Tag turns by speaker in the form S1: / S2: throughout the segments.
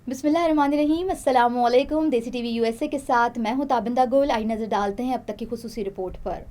S1: بسم اللہ الرحمن الرحیم، السلام علیکم۔ دیسی T V U S A کے ساتھ میں ہوں تابندہ گل۔ آئی نظر ڈالتے ہیں اب تک کی خصوصی رپورٹ پر۔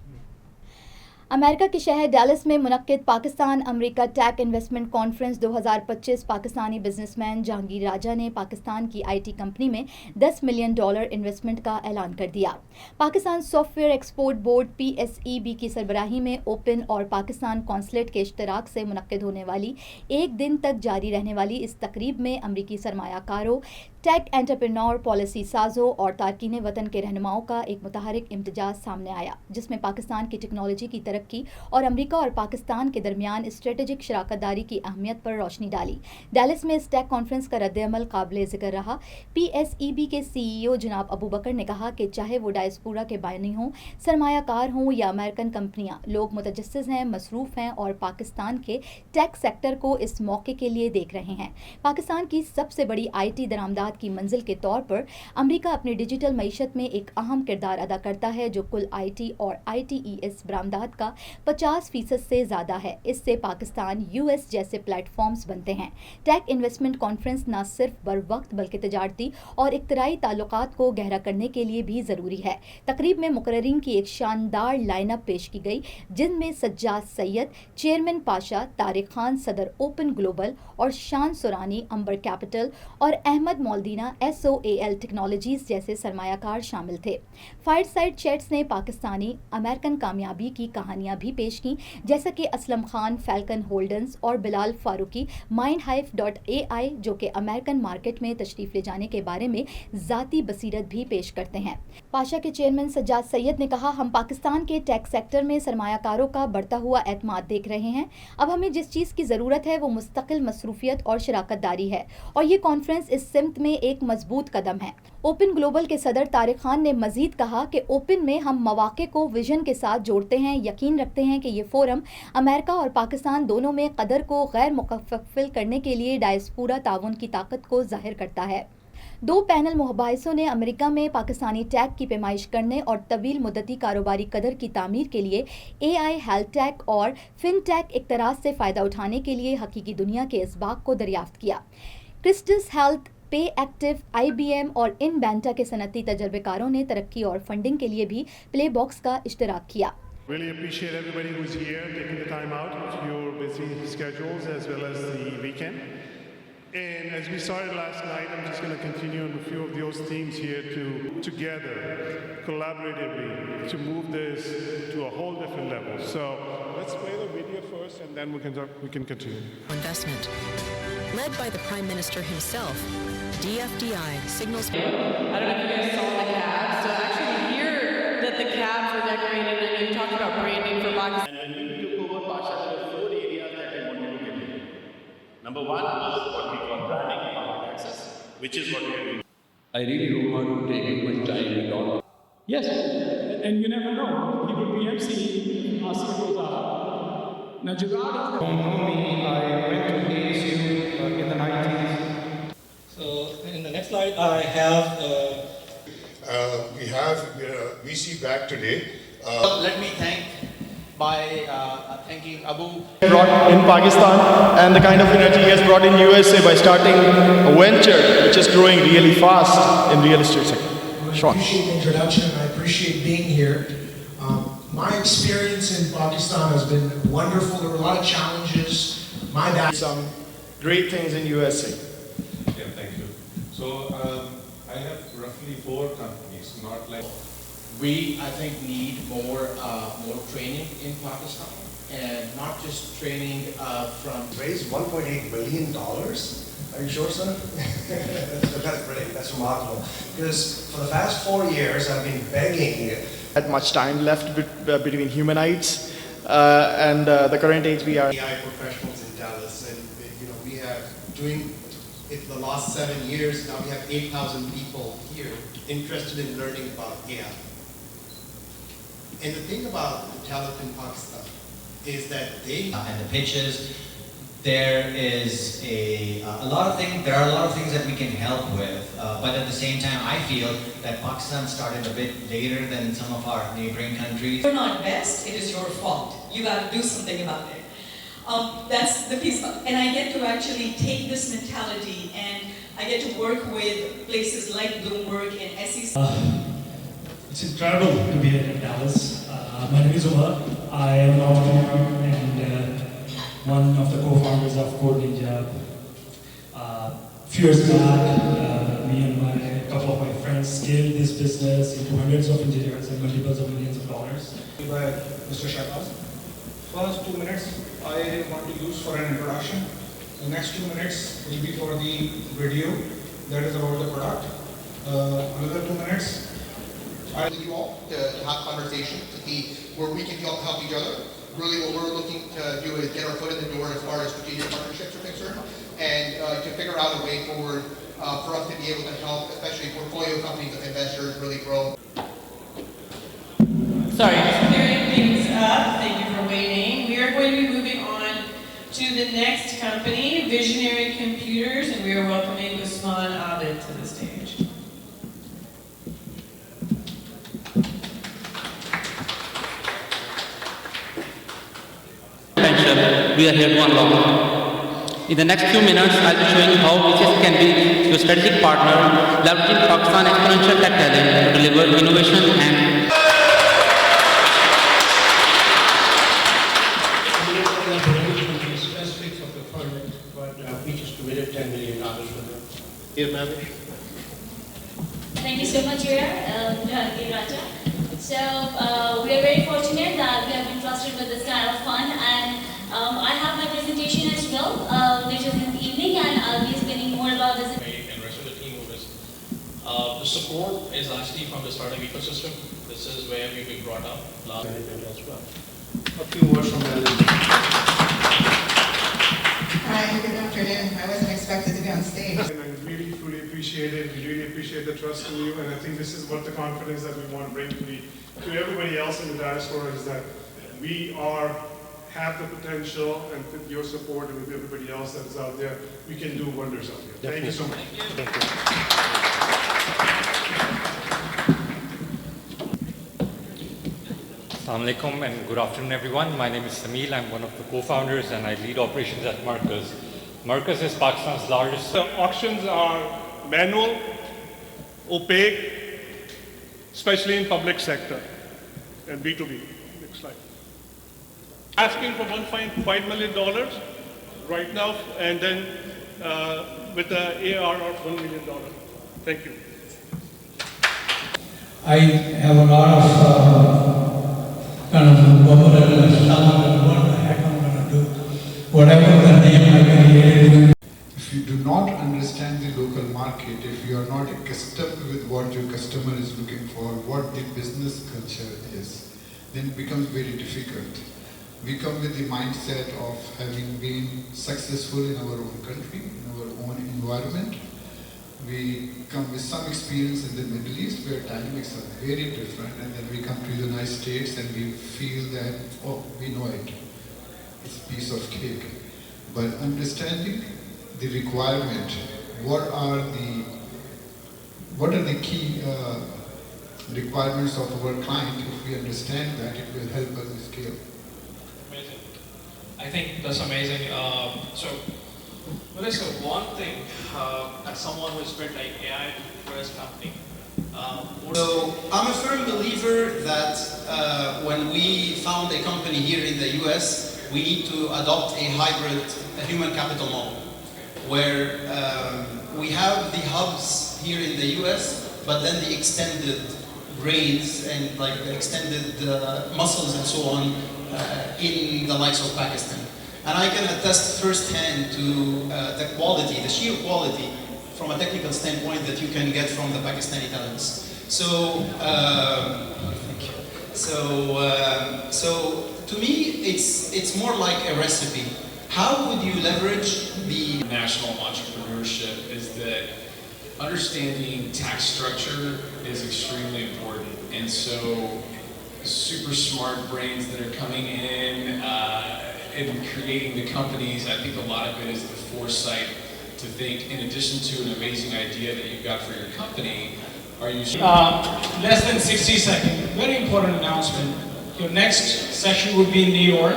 S1: امریکہ کے شہر ڈیلس میں منعقد پاکستان امریکہ tech investment conference 2025 Pakistani businessman Jahangir Raja نے پاکستان کی آئی ٹی کمپنی میں $10 ملین انویسٹمنٹ کا اعلان کر دیا۔ Pakistan soft where export board PSEB کی سربراہی میں اوپن اور پاکستان قونصلیٹ کے اشتراک سے منعقد ہونے والی ایک دن تک جاری رہنے والی اس تقریب میں امریکی سرمایہ کاروں، ٹیک انٹرپرینور، پالیسی سازوں اور تارکین وطن کے رہنماؤں کا ایک متحرک امتزاج سامنے آیا، جس میں پاکستان کی ٹیکنالوجی کی ترقی اور امریکہ اور پاکستان کے درمیان اسٹریٹجک شراکت داری کی اہمیت پر روشنی ڈالی۔ ڈیلس میں اس ٹیک کانفرنس کا رد عمل قابل ذکر رہا۔ PSEB کے CEO جناب ابو بکر نے کہا کہ چاہے وہ ڈائسپورا کے بانی ہوں، سرمایہ کار ہوں یا امریکن کمپنیاں، لوگ متجسس ہیں، مصروف ہیں اور پاکستان کے ٹیک سیکٹر کو اس موقع کے لیے دیکھ رہے ہیں۔ پاکستان کی سب سے بڑی IT درآمدات کی منزل کے طور پر امریکہ اپنی ڈیجیٹل معیشت میں ایک اہم کردار ادا کرتا ہے، جو کل IT اور ITES برآمدات کا 50% سے زیادہ ہے۔ اس سے پاکستان US جیسے پلیٹ فارمز بنتے ہیں۔ ٹیک انویسٹمنٹ کانفرنس نہ صرف بر وقت بلکہ تجارتی اور اختراعی تعلقات کو گہرا کرنے کے لیے بھی ضروری ہے۔ تقریب میں مقررین کی ایک شاندار لائن اپ پیش کی گئی، جن میں سجاد سید، چیئرمین پاشا، طارق خان، صدر اوپن گلوبل اور شان سورانی، امبر کیپٹل اور احمد مولدینہ SOAL ٹیکنالوجیز جیسے سرمایہ کار شامل تھے۔ فائر سائڈ چیٹس نے پاکستانی امریکن کامیابی کی کہانیاں بھی پیش کیں، جیسا کہ اسلم خان، فیلکن ہولڈنز اور بلال فاروقی MindHive.ai، جو کہ امریکن مارکیٹ میں تشریف لے جانے کے بارے میں ذاتی بصیرت بھی پیش کرتے ہیں۔ پاشا کے چیئرمین سجاد سید نے کہا، ہم پاکستان کے ٹیک سیکٹر میں سرمایہ کاروں کا بڑھتا ہوا اعتماد دیکھ رہے ہیں۔ اب ہمیں جس چیز کی ضرورت ہے وہ مستقل مصروفیت اور شراکت داری ہے، اور یہ کانفرنس اس سمت میں ایک مضبوط قدم ہے۔ اوپن گلوبل کے صدر طارق خان نے مزید کہا کہ اوپن میں ہم مواقع کو ویژن کے ساتھ جوڑتے ہیں، یقین رکھتے ہیں کہ یہ فورم امریکہ اور پاکستان دونوں میں قدر کو غیر مکفل کرنے کے لیے ڈائسپورا تعاون کی طاقت کو ظاہر کرتا ہے۔ دو پینل مباحثوں نے امریکہ میں پاکستانی ٹیک کی پیمائش کرنے اور طویل مدتی کاروباری قدر کی تعمیر کے لیے AI، ہیلتھ ٹیک اور فن ٹیک اختراعات سے فائدہ اٹھانے کے لیے حقیقی دنیا کے اسباق کو دریافت کیا۔ کرسٹس ہیلتھ، پے ایکٹیو، IBM اور ان بینٹا کے صنعتی تجربے کاروں نے ترقی اور فنڈنگ کے لیے بھی پلے باکس کا اشتراک کیا۔
S2: Really appreciate everybody who's here, taking the time out of your busy schedules as well as the weekend. And as we started last night, I'm just going to continue on a few of those themes here to together, collaboratively, to move this to a whole different level. So let's play the video first and then we can continue.
S3: Investment. Led by the Prime Minister himself, DFDI signals...
S4: I don't know if you guys saw the cabs. So actually here that the cabs were decorated, and you talked about branding for Pakistan.
S5: And when we took over Pasha, there were 4 areas that I wanted to get into. Number one was what we call branding and market access, which is what we are doing.
S6: I really don't want to take too much time and all.
S7: Yes, and you never know. You could be MC, Asif goes out. Now, Jugaad is the...
S8: I went to ASU in the 90s.
S9: So, in the next slide, I have...
S10: We have VC back today.
S11: Let me thanking Abu
S12: brought in Pakistan and the kind of energy he has brought in USA by starting a venture which is growing really fast in real estate sector.
S13: I appreciate the introduction. I appreciate being here. My experience in Pakistan has been wonderful. There were a lot of challenges. My dad
S12: some great things in USA.
S14: Yeah, thank you. So I have roughly 4 companies, not like...
S11: We, I think, need more training in Pakistan, and not just training from...
S13: raised $1.8 billion. Are you sure, sir? That's great. That's remarkable. Because for the past 4 years, I've been begging.
S12: Not much time left between humanites and the current age we are.
S15: AI professionals in Dallas, and we have doing it the last 7 years. Now we have 8,000 people here interested in learning about AI. And the thing about the talent in Pakistan is that they...
S16: And the pitches, there is a lot of things, there are a lot of things that we can help with, but at the same time, I feel that Pakistan started a bit later than some of our neighboring countries.
S17: You're not best, it is your fault. You got to do something about it. That's the piece. And I get to actually take this mentality and I get to work with places like Bloomberg and SEC.
S18: It's incredible to be here in Dallas. My name is Umar. I am an entrepreneur and one of the co-founders of Code Ninja. Few years back, me and a couple of my friends scaled this business into hundreds of engineers and multiples of millions of dollars.
S8: By Mr. Shahbaz. First 2 minutes I want to use for an introduction. The next 2 minutes will be for the video that is about the product. Another 2 minutes.
S15: I want you all to have conversation, to see where we can help each other. Really what we're looking to do is get our foot in the door as far as strategic partnerships are concerned, and to figure out a way forward for us to be able to help, especially portfolio companies and investors, really grow.
S4: Sorry, just clearing things up. Thank you for waiting. We are going to be moving on to the next company, Visionary Computers, and we are welcoming Usman Abid to the stage.
S19: We are here to unlock. In the next few minutes, I'll be showing you how VCS can be your strategic partner, leveraging Pakistan exponential tech talent to deliver innovation and
S20: specifics of the project, but we just committed $10 million for them. Here, Mavish.
S21: Thank you so much, Raja. So we are very fortunate that we have been trusted with this kind of fund, and I have my presentation as well later in the evening, and I'll be explaining more about this.
S9: And rest of the team members. The support is actually from the startup ecosystem. This is where we've been brought up.
S20: As well. A few words from management.
S22: Hi, good afternoon. I wasn't expected to be on stage.
S2: And I really, truly appreciate it. We really appreciate the trust in you, and I think this is what the confidence that we want to bring to everybody else in the diaspora is that we have the potential, and with your support and with everybody else that is out there, we can do wonders out here. Thank you so much.
S20: Thank you.
S23: Assalamu alaikum and good afternoon everyone. My name is Samil. I'm one of the co-founders and I lead operations at Marcus. Marcus is Pakistan's largest.
S2: The auctions are manual, opaque, especially in public sector and B2B. Next slide. Asking for $1.5 million right now, and then with the ARR of $1 million. Thank you.
S18: I have a lot of kind of bubble and what the heck I'm going to do. Whatever the name I can hear.
S24: If you do not understand the local market, if you are not accustomed with what your customer is looking for, what the business culture is, then it becomes very difficult. We come with the mindset of having been successful in our own country, in our own environment. We come with some experience in the Middle East where dynamics are very different, and then we come to the United States and we feel that, oh, we know it. It's a piece of cake. But understanding the requirement, what are the key requirements of our client? If we understand that, it will help us scale.
S9: Amazing. I think that's amazing. Melissa, one thing, as someone who has built like AI for his company.
S25: So I'm a firm believer that when we found a company here in the US, we need to adopt a hybrid human capital model, where we have the hubs here in the US, but then the extended brains and like the extended muscles and so on in the likes of Pakistan. And I can attest firsthand to the quality, the sheer quality from a technical standpoint that you can get from the Pakistani talents. So, so to me, it's more like a recipe. How would you leverage the
S26: national entrepreneurship is that understanding tax structure is extremely important. And so super smart brains that are coming in and creating the companies, I think a lot of it is the foresight to think, in addition to an amazing idea that you've got for your company, are you...
S7: Less than 60 seconds. Very important announcement. Your next session would be in New York.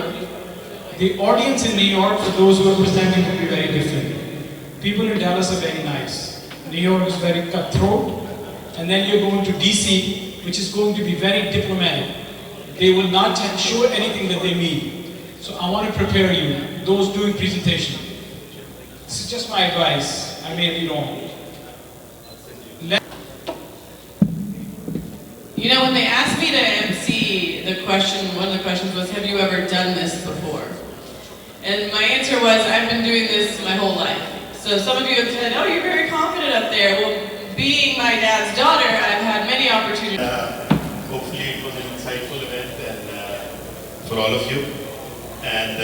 S7: The audience in New York, for those who are presenting, will be very different. People in Dallas are very nice. New York is very cutthroat. And then you're going to DC, which is going to be very diplomatic. They will not show anything that they mean. So I want to prepare you, those doing presentation. This is just my advice. I may be wrong.
S4: You know, when they asked me to MC, one of the questions was, have you ever done this before? And my answer was, I've been doing this my whole life. So some of you have said, oh, you're very confident up there. Well, being my dad's daughter, I've had many opportunities.
S1: Hopefully it was an insightful event and for all of you. And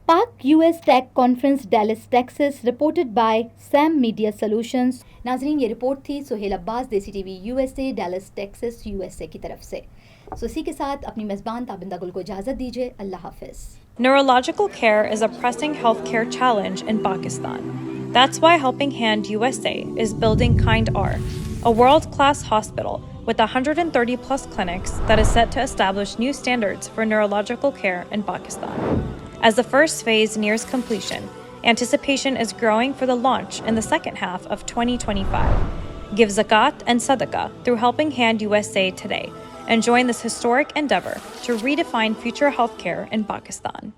S3: Pak US Tech Conference Dallas, Texas, reported by Sam Media Solutions. नाजरीन ये report थी सुहेल अब्बास, देसी TV USA, Dallas Texas USA की तरफ से। सो इसी के साथ अपनी मेज़बान ताबिंदा गुल को इजाज़त दीजिए। अल्लाह हाफ़िज़।
S5: Neurological care is a pressing healthcare challenge in Pakistan. That's why Helping Hand USA is building Kind R, a world-class hospital with 130 plus clinics that is set to establish new standards for neurological care in Pakistan. As the first phase nears completion, anticipation is growing for the launch in the second half of 2025. Give zakat and sadaqah through Helping Hand USA today and join this historic endeavor to redefine future healthcare in Pakistan.